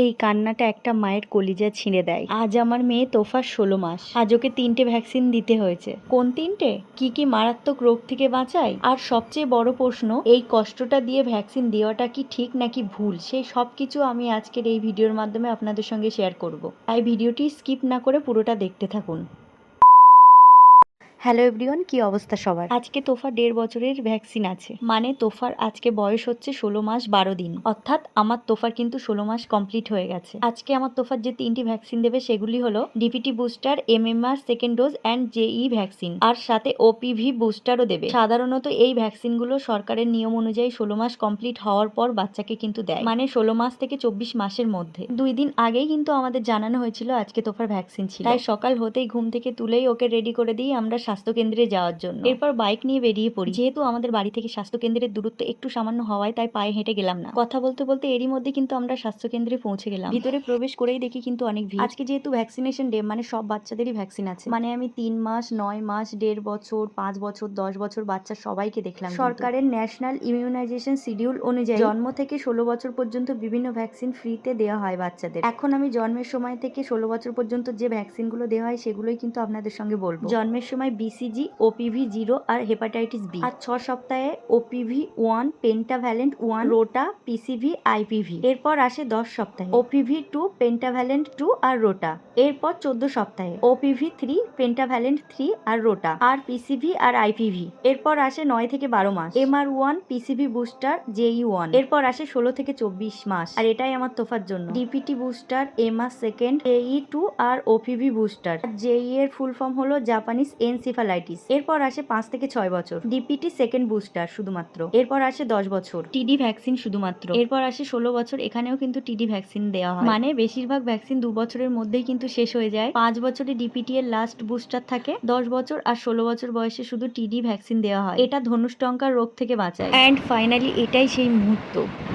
এই কান্নাটা একটা মায়ের কলিজা ছিঁড়ে দেয়। আজ আমার মেয়ে তোফার 16 মাস। আজ ওকে 3টে ভ্যাকসিন দিতে হয়েছে। কোন 3টে? কি মারাত্মক রোগ থেকে বাঁচায়? আর সবচেয়ে বড় প্রশ্ন, এই কষ্টটা দিয়ে ভ্যাকসিন দেওয়াটা কি ঠিক নাকি ভুল? সেই সব কিছু আমি আজকের এই ভিডিওর মাধ্যমে আপনাদের সঙ্গে শেয়ার করব। তাই ভিডিওটি স্কিপ না করে পুরোটা দেখতে থাকুন। হ্যালো এভরিওয়ান, কি অবস্থা সবার? আজকে তোফার 1.5 বছরের ভ্যাকসিন আছে, মানে তোফার আজকে বয়স হচ্ছে 16 মাস 12 দিন। অর্থাৎ আমার তোফার কিন্তু 16 মাস কমপ্লিট হয়ে গেছে। আজকে আমার তোফার যে 3টি ভ্যাকসিন দেবে সেগুলি হলো DPT booster, MMR second dose and JE vaccine, আর সাথে ওপিভি বুস্টারও দেবে। সাধারণত এই ভ্যাকসিনগুলো সরকারের নিয়ম অনুযায়ী 16 মাস কমপ্লিট হওয়ার পর বাচ্চাকে কিন্তু দেয়, মানে 16 মাস থেকে 24 মাসের মধ্যে। 2 দিন আগেই কিন্তু আমাদের জানানো হয়েছিল আজকে তোফার ভ্যাকসিন ছিল, তাই সকাল হতেই ঘুম থেকে তুলেই ওকে রেডি করে দিই আমরা স্বাস্থ্যকেন্দ্রে যাওয়ার জন্য। এরপর বাইক নিয়ে বেরিয়ে পড়ি। যেহেতু আমাদের বাড়ি থেকে স্বাস্থ্যকেন্দ্রের দূরত্ব একটু সামান্য হওয়ায় তাই পায়ে হেঁটে গেলাম না। কথা বলতে বলতে এরই মধ্যে কিন্তু আমরা স্বাস্থ্যকেন্দ্রে পৌঁছে গেলাম। ভিতরে প্রবেশ করেই দেখি কিন্তু অনেক ভিড়। আজকে যেহেতু ভ্যাকসিনেশন ডে, মানে সব বাচ্চাদেরই ভ্যাকসিন আছে, মানে আমি 3 মাস, 9 মাস, 1.5 বছর, 5 বছর, 10 বছর বাচ্চা সবাইকে দেখলাম। সরকারের ন্যাশনাল ইমিউনাইজেশন শিডিউল অনুযায়ী জন্ম থেকে 16 বছর পর্যন্ত বিভিন্ন ভ্যাকসিন ফ্রিতে দেওয়া হয় বাচ্চাদের। এখন আমি জন্মের সময় থেকে 16 বছর পর্যন্ত যে ভ্যাকসিনগুলো দেওয়া হয় সেগুলোই কিন্তু আপনাদের সঙ্গে বলবো। জন্মের সময় বিসিজি, ওপিভি 0 আর হেপাটাইটিস বি। আর 6 সপ্তাহে OPV 1, pentavalent 1, rota, PCV, IPv. এরপর আসে 10 সপ্তাহে ওপিভি 2, পেন্টাভ্যালেন্ট 2 আর রোটা। এরপর 14 সপ্তাহে ওপিভি 3, পেন্টাভ্যালেন্ট 3 আর রোটা, আর পিসিভি আর আইপিভি। এরপর আসে 9 থেকে 12 মাস এমআর 1, পিসিভি বুস্টার, জেই 1। এরপর আসে 16 থেকে 24 মাস, আর এটাই আমার তোফার জন্য ডিপিটি বুস্টার, এমআর সেকেন্ড, জেই 2 আর ওপিভি বুস্টার। জেই এর ফুল ফর্ম হলো জাপানিজ এনসিফালাইটিস। এরপর আসে 5 থেকে 6 বছর ডিপিটি সেকেন্ড বুস্টার শুধুমাত্র। এরপর আসে 10 বছর টিডি ভ্যাকসিন শুধুমাত্র। এরপর আসে 16 বছর, এখানেও কিন্তু টিডি ভ্যাকসিন দেওয়া হয়, মানে বেশিরভাগ ভ্যাকসিন 2 বছরের মধ্যেই কিন্তু শেষ হয়ে যায়। 5 বছরে ডিপিটি এর লাস্ট বুস্টার থাকে। 10 বছর আর 16 বছর বয়সে শুধু টিডি ভ্যাকসিন দেওয়া হয়। এটা ধনুষ্টঙ্কার রোগ থেকে বাঁচায়। অ্যান্ড ফাইনালি এটাই সেই মুহূর্ত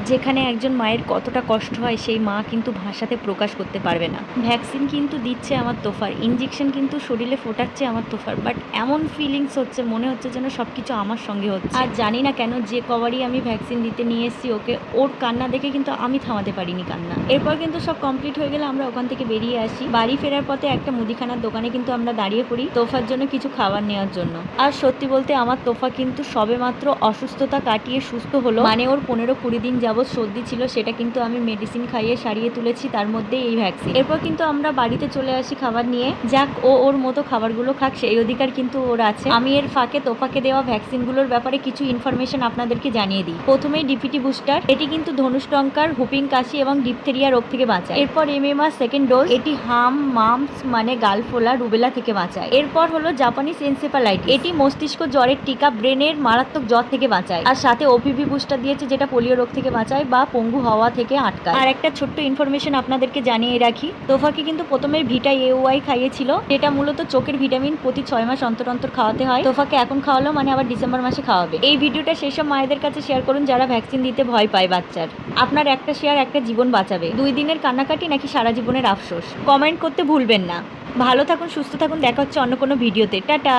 যেখানে একজন মায়ের কতটা কষ্ট হয় সেই মা কিন্তু ভাষাতে প্রকাশ করতে পারবে না। ভ্যাকসিন কিন্তু দিচ্ছে আমার তোফার, ইনজেকশন কিন্তু শরীরে ফোটাচ্ছে আমার তোফার, বাট এমন ফিলিংস হচ্ছে, মনে হচ্ছে যেন সবকিছু আমার সঙ্গে হচ্ছে। আর জানি না কেন যে কবারই আমি ভ্যাকসিন দিতে নিয়ে এসেছি ওকে, ওর কান্না দেখে কিন্তু আমি থামাতে পারিনি কান্না। এরপর কিন্তু সব কমপ্লিট হয়ে গেলে আমরা ওখান থেকে বেরিয়ে আসি। বাড়ি ফেরার পথে একটা মুদিখানার দোকানে কিন্তু আমরা দাঁড়িয়ে পড়ি তোফার জন্য কিছু খাবার নেওয়ার জন্য। আর সত্যি বলতে আমার তোফা কিন্তু সবে মাত্র অসুস্থতা কাটিয়ে সুস্থ হলো, মানে ওর 15-20 দিন যাবৎ সর্দি ছিল, সেটা কিন্তু আমি মেডিসিন খাইয়ে সারিয়ে তুলেছি, তার মধ্যে এই ভ্যাকসিন। এরপর কিন্তু আমরা বাড়িতে চলে আসি খাবার নিয়ে। যাক, ওর মতো খাবারগুলো খাক, সেই অধিকার কিন্তু ওর আছে। আমি এর ফাঁকে তোফাকে দেওয়া ভ্যাকসিনগুলোর ব্যাপারে কিছু ইনফরমেশন আপনাদেরকে জানিয়ে দিই। প্রথমেই ডিপিটি বুস্টার, এটি কিন্তু ধনুষ্টঙ্কার, হুপিং কাশি এবং ডিপথেরিয়া রোগ থেকে বাঁচায়। এরপর এমএমআর সেকেন্ড ডোজ, এটি হাম, মাম্পস মানে গালফোলা, রুবেলা থেকে বাঁচায়। এরপর হলো জাপানিজ এনসেফালাইটিস, এটি মস্তিষ্ক জ্বরের টিকা, ব্রেনের মারাত্মক জ্বর থেকে বাঁচায়। আর সাথে ওপিভি বুস্টার দিয়েছে যেটা পোলিও রোগ থেকে বাঁচায় বা পঙ্গু হওয়া থেকে আটকায়। আর একটা ছোট্ট ইনফরমেশন আপনাদেরকে জানিয়ে রাখি, তোফাকে কিন্তু প্রথমে ভিটা এওয়াই খাইয়েছিল, যেটা মূলত চোখের ভিটামিন, প্রতি 6 মাস অন্তর অন্তর খাওয়াতে হয়। তোফাকে এখন খাওয়ালো, মানে আবার ডিসেম্বর মাসে খাওয়াবে। এই ভিডিওটা সেই সব মায়েদের কাছে শেয়ার করুন যারা ভ্যাকসিন দিতে ভয় পায় বাচ্চার। আপনার একটা শেয়ার একটা জীবন বাঁচাবে। 2 দিনের কান্নাকাটি নাকি সারা জীবনের আফসোস? কমেন্ট করতে ভুলবেন না। ভালো থাকুন, সুস্থ থাকুন, দেখা হচ্ছে অন্য কোনো ভিডিওতে। টাটা।